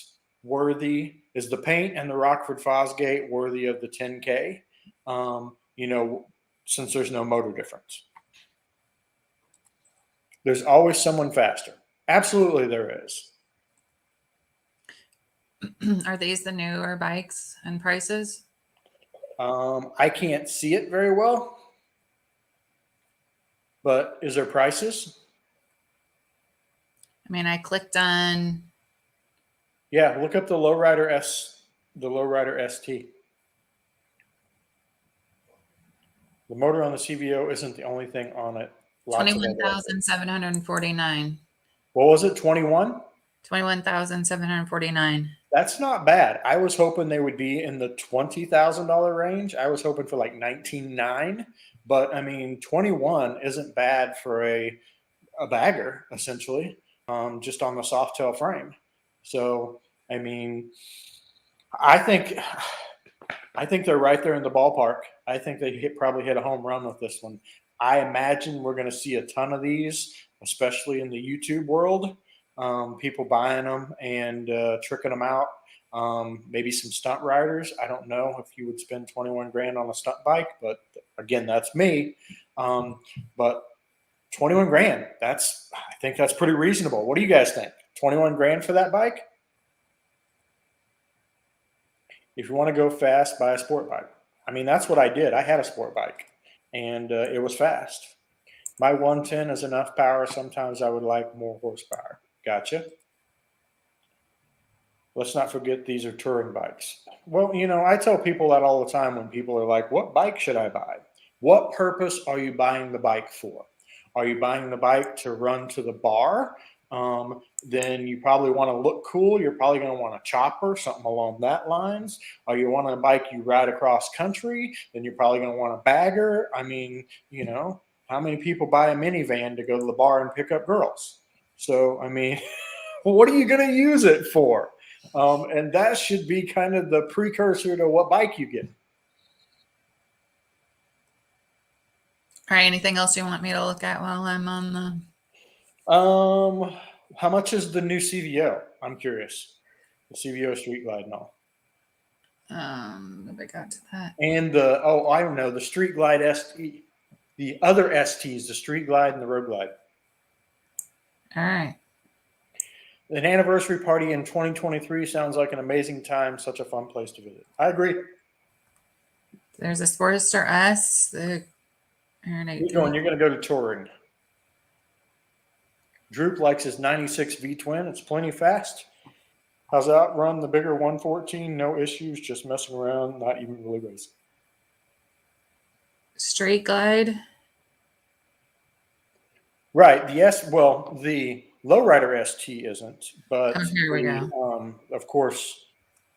worthy? Is the paint and the Rockford Fosgate worthy of the 10K? Since there's no motor difference. There's always someone faster. Absolutely, there is. Are these the newer bikes and prices? I can't see it very well, but is there prices? I mean, I clicked on. Yeah, look up the Lowrider ST. The motor on the CVO isn't the only thing on it. 21,749. What was it? 21? 21,749. That's not bad. I was hoping they would be in the $20,000 range. I was hoping for like 19.9, but I mean, 21 isn't bad for a bagger, essentially, just on the soft tail frame. So, I mean, I think they're right there in the ballpark. I think they probably hit a home run with this one. I imagine we're going to see a ton of these, especially in the YouTube world. People buying them and tricking them out. Maybe some stunt riders. I don't know if you would spend 21 grand on a stunt bike, but again, that's me. But 21 grand, I think that's pretty reasonable. What do you guys think? 21 grand for that bike? If you want to go fast, buy a sport bike. I mean, that's what I did. I had a sport bike, and it was fast. My 110 is enough power. Sometimes I would like more horsepower. Gotcha. Let's not forget these are touring bikes. Well, I tell people that all the time when people are like, what bike should I buy? What purpose are you buying the bike for? Are you buying the bike to run to the bar? Then you probably want to look cool. You're probably going to want a chopper, something along that lines. Or you want a bike you ride across country, then you're probably going to want a bagger. I mean, how many people buy a minivan to go to the bar and pick up girls? So, I mean, what are you going to use it for? And that should be kind of the precursor to what bike you get. All right. Anything else you want me to look at while I'm on the? How much is the new CVO? I'm curious. The CVO Street Glide and all. If I got to that. And I don't know, the Street Glide ST, the other STs, the Street Glide and the Road Glide. All right. An anniversary party in 2023 sounds like an amazing time. Such a fun place to visit. I agree. There's a Sportster S. You're going to go to touring. Droop likes his 96 V-twin. It's plenty fast. How's it outrun the bigger 114? No issues. Just messing around. Not even really racing. Street Glide. Right. The Lowrider ST isn't, but here we go. Of course,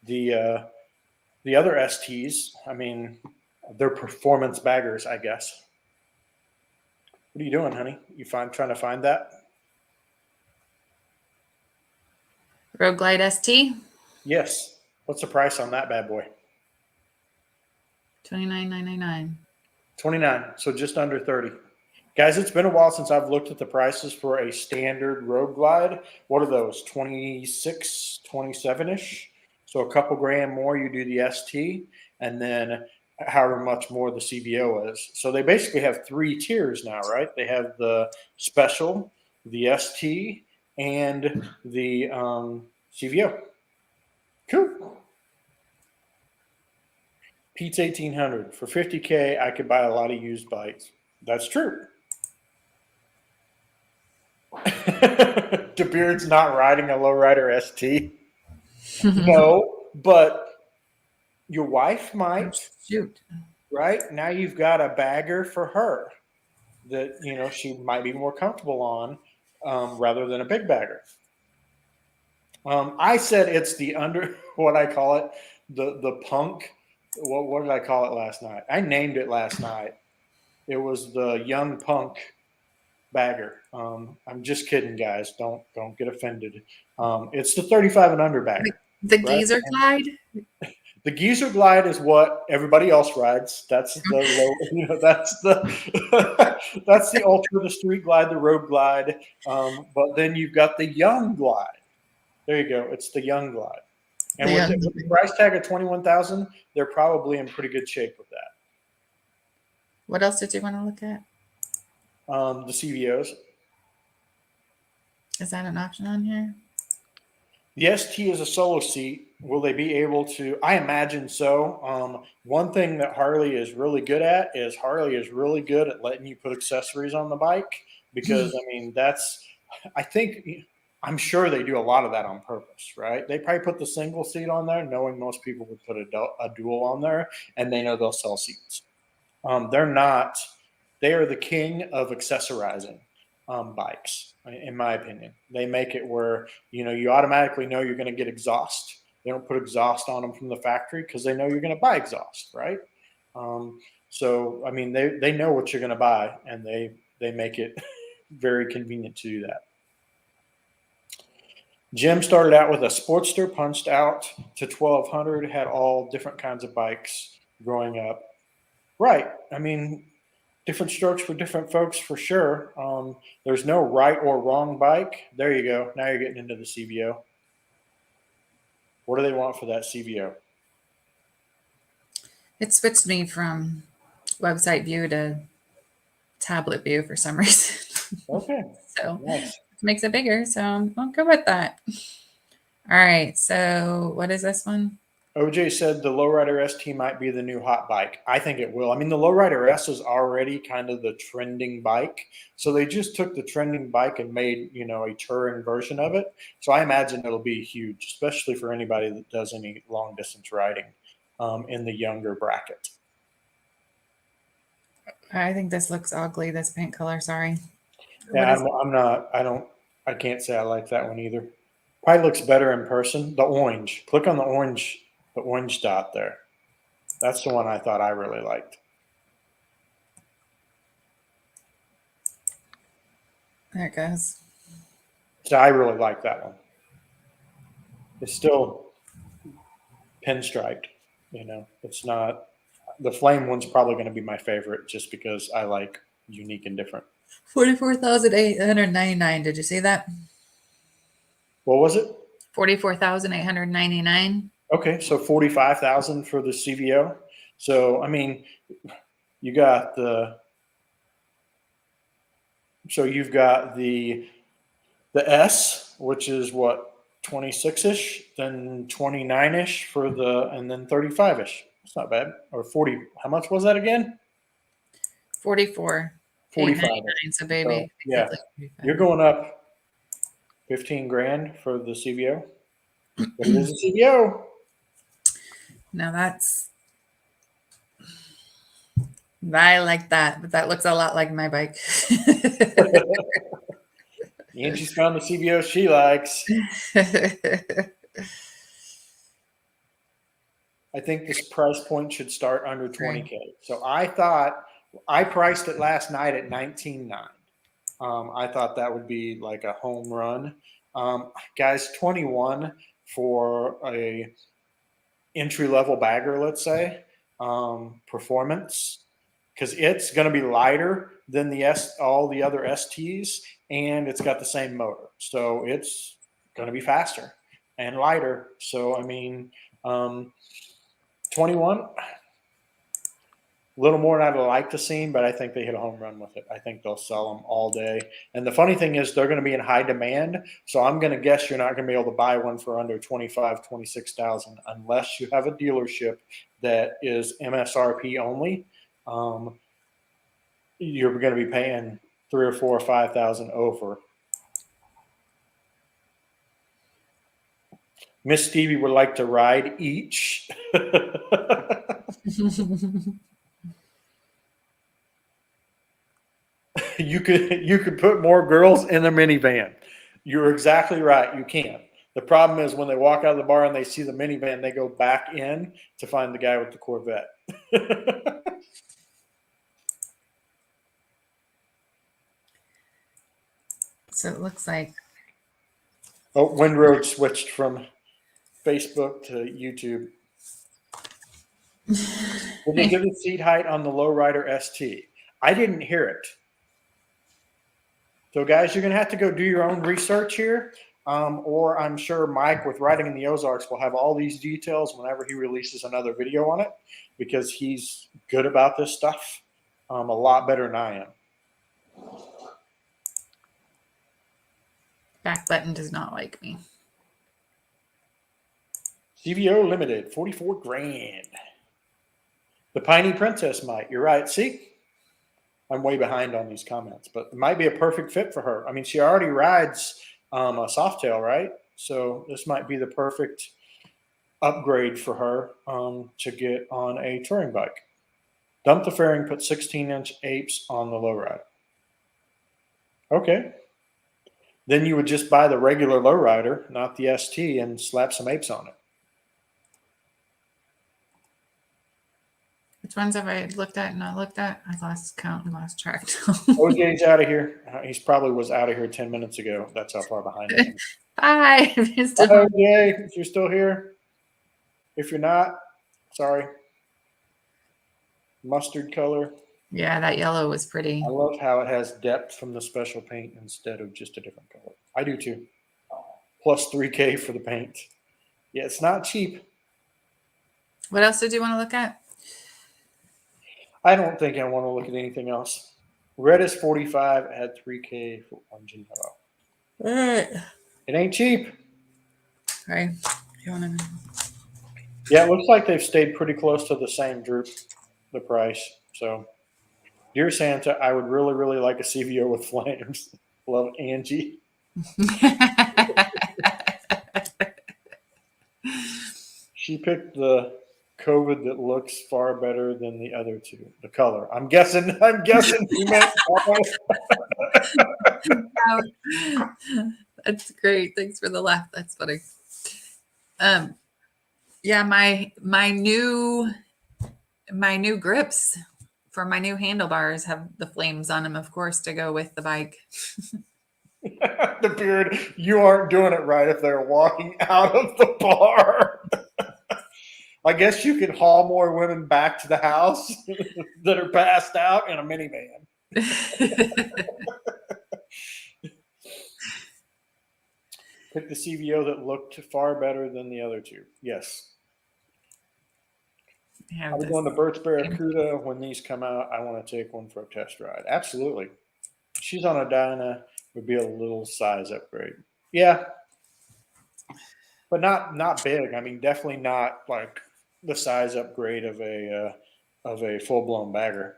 the other STs. I mean, they're performance baggers, I guess. What are you doing, honey? Trying to find that? Road Glide ST. Yes. What's the price on that bad boy? $29,999. 29. So just under 30. Guys, it's been a while since I've looked at the prices for a standard Road Glide. What are those? 26, 27-ish? So a couple grand more, you do the ST, and then however much more the CVO is. So they basically have 3 tiers now, right? They have the Special, the ST, and the CVO. Cool. Pete's 1800. For 50K, I could buy a lot of used bikes. That's true. DeBeard's not riding a Lowrider ST. No, but your wife might. Shoot. Right? Now you've got a bagger for her that, she might be more comfortable on rather than a big bagger. I said it's the what I call it, the punk. What did I call it last night? I named it last night. It was the young punk bagger. I'm just kidding, guys. Don't get offended. It's the 35 and under bagger. The Geezer Glide? The Geezer Glide is what everybody else rides. That's the low, that's the that's the ultra, the street glide, the road glide. But then you've got the Young Glide. There you go. It's the Young Glide. And with the price tag of 21,000, they're probably in pretty good shape with that. What else did you want to look at? The CVOs. Is that an option on here? The ST is a solo seat. Will they be able to? I imagine so. One thing that Harley is really good at is Harley is really good at letting you put accessories on the bike because, I mean, I'm sure they do a lot of that on purpose, right? They probably put the single seat on there knowing most people would put a dual on there and they know they'll sell seats. They are the king of accessorizing bikes, in my opinion. They make it where, you automatically know you're going to get exhaust. They don't put exhaust on them from the factory because they know you're going to buy exhaust, right? So, I mean, they know what you're going to buy and they make it very convenient to do that. Jim started out with a Sportster, punched out to 1,200, had all different kinds of bikes growing up. Right. I mean, different strokes for different folks for sure. There's no right or wrong bike. There you go. Now you're getting into the CVO. What do they want for that CVO? It switched me from website view to tablet view for some reason. Okay. So nice. It makes it bigger. So I'll go with that. All right. So what is this one? OJ said the Lowrider ST might be the new hot bike. I think it will. I mean, the Lowrider S is already kind of the trending bike. So they just took the trending bike and made, a touring version of it. So I imagine it'll be huge, especially for anybody that does any long distance riding in the younger bracket. I think this looks ugly, this paint color. Sorry. Yeah, I can't say I like that one either. Probably looks better in person. The orange. Click on the orange dot there. That's the one I thought I really liked. There it goes. So I really like that one. It's still pinstriped, It's not the flame one's probably going to be my favorite just because I like unique and different. 44,899. Did you see that? What was it? 44,899. Okay, so 45,000 for the CVO. So I mean, you've got the S, which is what, 26-ish, then 29-ish and then 35-ish. It's not bad. Or 40. How much was that again? 44. 45. So baby. So, yeah, you're going up 15 grand for the CVO. But it is a CVO. Now I like that, but that looks a lot like my bike. Angie's found the CVO she likes. I think this price point should start under 20K. So I thought I priced it last night at 19.9. I thought that would be like a home run. Guys, 21 for a entry-level bagger, let's say, performance, because it's going to be lighter than all the other STs, and it's got the same motor. So it's going to be faster and lighter. So, I mean, 21, a little more than I'd like to see, but I think they hit a home run with it. I think they'll sell them all day. And the funny thing is they're going to be in high demand. So I'm going to guess you're not going to be able to buy one for under 25, 26,000 unless you have a dealership that is MSRP only. You're going to be paying 3 or 4 or 5,000 over. Miss Stevie would like to ride each. You could put more girls in a minivan. You're exactly right. You can. The problem is when they walk out of the bar and they see the minivan, they go back in to find the guy with the Corvette. So it looks like. Oh, Windroad switched from Facebook to YouTube. Will they give the seat height on the lowrider ST? I didn't hear it. So, guys, you're going to have to go do your own research here. Or I'm sure Mike with Riding in the Ozarks will have all these details whenever he releases another video on it, because he's good about this stuff, a lot better than I am. Back button does not like me. CVO Limited, 44 grand. The Piney Princess might. You're right. See, I'm way behind on these comments, but it might be a perfect fit for her. I mean, she already rides a Softail, right? So this might be the perfect upgrade for her to get on a touring bike. Dump the fairing, put 16-inch apes on the lowrider. Okay. Then you would just buy the regular lowrider, not the ST, and slap some apes on it. Which ones have I looked at and not looked at? I lost count and lost track. OJ's out of here. He's probably was out of here 10 minutes ago. That's how far behind I am. Bye. Hi, OJ, if you're still here. If you're not, sorry. Mustard color. Yeah, that yellow was pretty. I love how it has depth from the special paint instead of just a different color. I do too. Plus $3K for the paint. Yeah, it's not cheap. What else did you want to look at? I don't think I want to look at anything else. Red is 45 at $3K for 1G. All right. It ain't cheap. All right. You want to? Yeah, it looks like they've stayed pretty close to the same droop, the price. So, dear Santa, I would really, really like a CVO with flames. Love, Angie. She picked the COVID that looks far better than the other two. The color. I'm guessing you meant That's great. Thanks for the laugh. That's funny. Yeah, my new grips for my new handlebars have the flames on them, of course, to go with the bike. The beard, you aren't doing it right if they're walking out of the bar. I guess you could haul more women back to the house that are passed out in a minivan. Pick the CVO that looked far better than the other two. Yes. I'm going to Burt's Barracuda. When these come out, I want to take one for a test ride. Absolutely. She's on a Dyna. Would be a little size upgrade. Yeah. But not big. I mean, definitely not like the size upgrade of a full-blown bagger.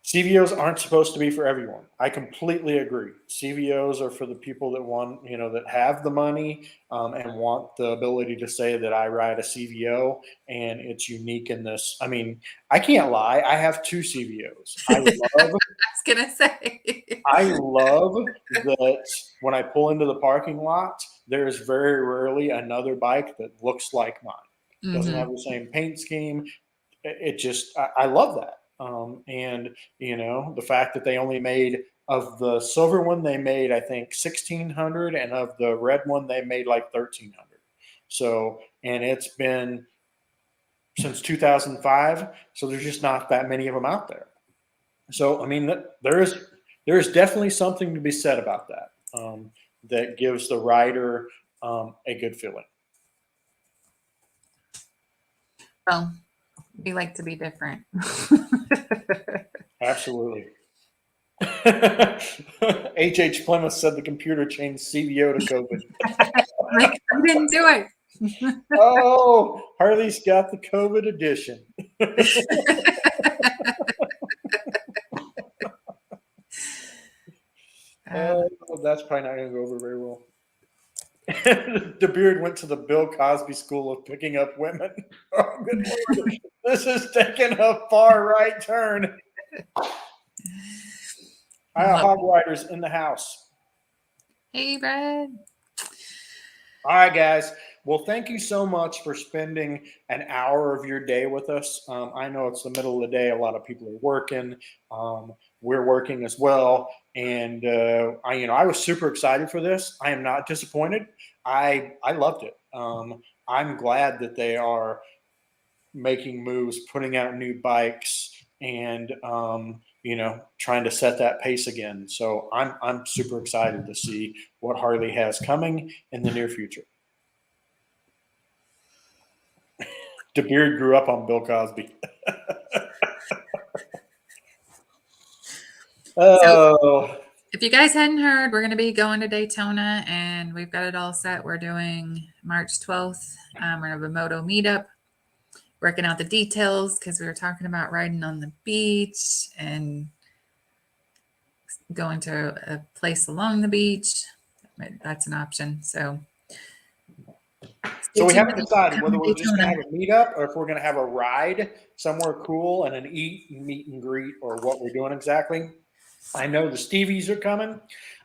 CVOs aren't supposed to be for everyone. I completely agree. CVOs are for the people that want, that have the money and want the ability to say that I ride a CVO and it's unique in this. I mean, I can't lie. I have two CVOs. I was gonna say. I love that when I pull into the parking lot, there's very rarely another bike that looks like mine. Doesn't have the same paint scheme. It just, I love that. And the fact that they only made of the silver one, they made, I think 1,600, and of the red one, they made like 1,300. So, and it's been since 2005. So there's just not that many of them out there. So, I mean, there is definitely something to be said about that. That gives the rider a good feeling. Well, we like to be different. Absolutely. H.H. Plymouth said the computer changed CVO to COVID. Like, I didn't do it. Oh, Harley's got the COVID edition. That's probably not going to go over very well. The beard went to the Bill Cosby school of picking up women. Oh, good Lord. This is taking a far right turn. I have hog riders in the house. Hey, Brad. All right, guys. Well, thank you so much for spending an hour of your day with us. I know it's the middle of the day. A lot of people are working. We're working as well. And I was super excited for this. I am not disappointed. I loved it. I'm glad that they are making moves, putting out new bikes, and trying to set that pace again. So I'm super excited to see what Harley has coming in the near future. DeBeard grew up on Bill Cosby. So, if you guys hadn't heard, we're going to be going to Daytona, and we've got it all set. We're doing March 12th. We're going to have a moto meetup, working out the details because we were talking about riding on the beach and going to a place along the beach. That's an option. So we haven't decided whether we're just going to have a meetup or if we're going to have a ride somewhere cool and an meet and greet, or what we're doing exactly. I know the Stevies are coming.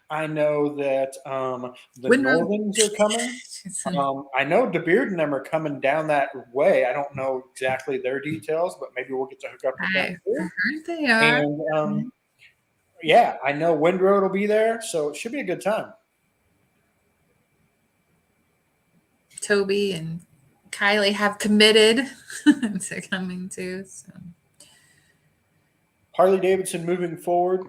I know that the Northens are coming. I know DeBeard and them are coming down that way. I don't know exactly their details, but maybe we'll get to hook up with them too. I heard they are. And yeah, I know Windroad will be there, so it should be a good time. Toby and Kylie have committed to coming too. So. Harley Davidson moving forward,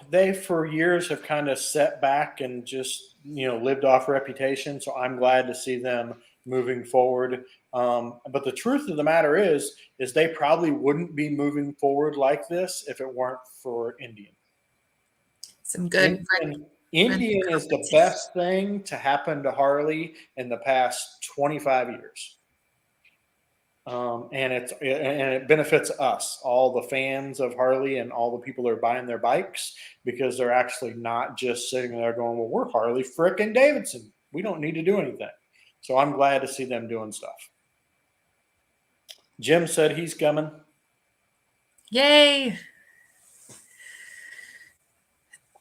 they for years have kind of set back and just, lived off reputation. So I'm glad to see them moving forward. But the truth of the matter is they probably wouldn't be moving forward like this if it weren't for Indian. Some good. Indian is the best thing to happen to Harley in the past 25 years. And it benefits us, all the fans of Harley and all the people that are buying their bikes, because they're actually not just sitting there going, well, we're Harley frickin' Davidson. We don't need to do anything. So I'm glad to see them doing stuff. Jim said he's coming. Yay.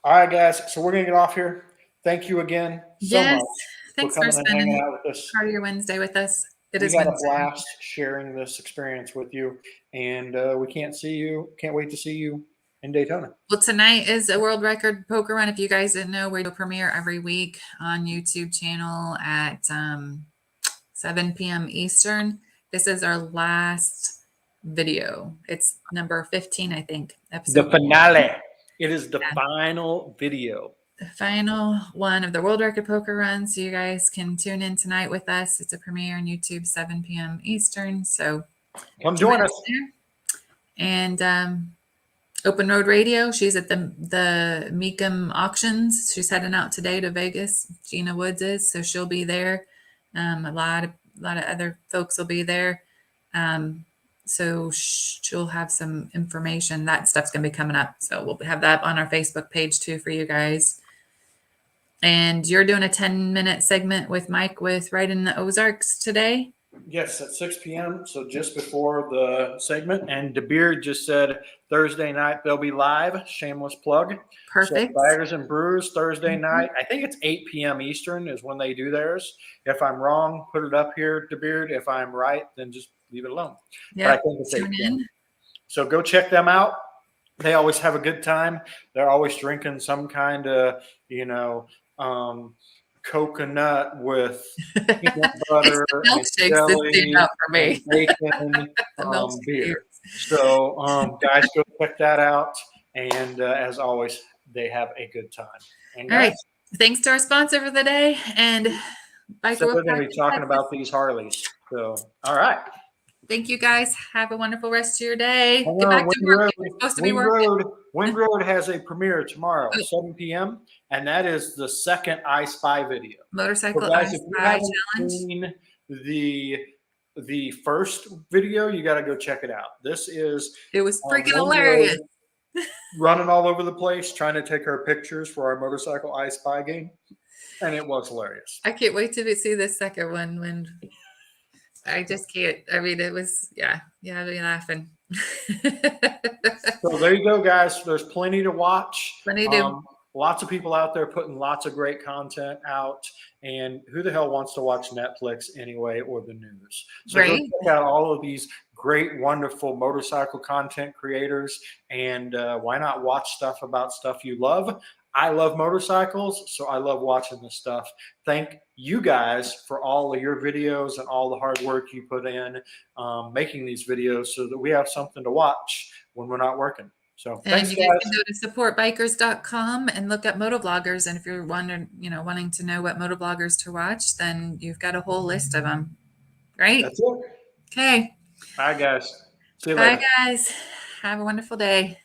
All right, guys. So we're going to get off here. Thank you again so much. Thanks for spending part of your Wednesday with us. We got a blast sharing this experience with you, and we can't wait to see you in Daytona. Well, tonight is a world record poker run. If you guys didn't know, we do a premiere every week on YouTube channel at 7 p.m. Eastern. This is our last video. It's number 15, I think. The finale. It is the final video. The final one of the world record poker run. So you guys can tune in tonight with us. It's a premiere on YouTube, 7 p.m. Eastern. So come join us. And Open Road Radio. She's at the Meekum auctions. She's heading out today to Vegas. Gina Woods is, so she'll be there. A lot of other folks will be there. So she'll have some information. That stuff's going to be coming up. So we'll have that on our Facebook page too for you guys. And you're doing a 10-minute segment with Mike with Right in the Ozarks today? Yes, at 6 p.m. So just before the segment. And DeBeard just said Thursday night they'll be live. Shameless plug. Perfect. So Baggers and Brews Thursday night. I think it's 8 p.m. Eastern is when they do theirs. If I'm wrong, put it up here, DeBeard. If I'm right, then just leave it alone. Yeah. But I think it's 8 p.m. So go check them out. They always have a good time. They're always drinking some kind of, coconut with peanut butter and jelly out for me. and bacon beer. So, guys, go check that out. And as always, they have a good time. And all right. Thanks to our sponsor for the day. And bye. So we're going to be talking about these Harleys. So, all right. Thank you, guys. Have a wonderful rest of your day. Get back to work. You're supposed to be working. Windroad has a premiere tomorrow, 7 p.m., and that is the second I Spy video. Motorcycle so guys, I Spy Challenge. Seen the first video, you got to go check it out. It was freaking hilarious. Running all over the place, trying to take our pictures for our motorcycle I Spy game, and it was hilarious. I can't wait to see the second one when. I just can't. I mean, it was, yeah, I'll be laughing. So there you go, guys. There's plenty to watch. Plenty to lots of people out there putting lots of great content out. And who the hell wants to watch Netflix anyway, or the news? So go check out all of these great, wonderful motorcycle content creators. And why not watch stuff about stuff you love? I love motorcycles, so I love watching this stuff. Thank you guys for all of your videos and all the hard work you put in making these videos so that we have something to watch when we're not working. So And thanks, you guys guys. can go to supportbikers.com and look up motovloggers. And if you're wondering, wanting to know what motovloggers to watch, then you've got a whole list of them. Right? That's it. Okay. Bye, guys. See you Bye, later. guys. Have a wonderful day.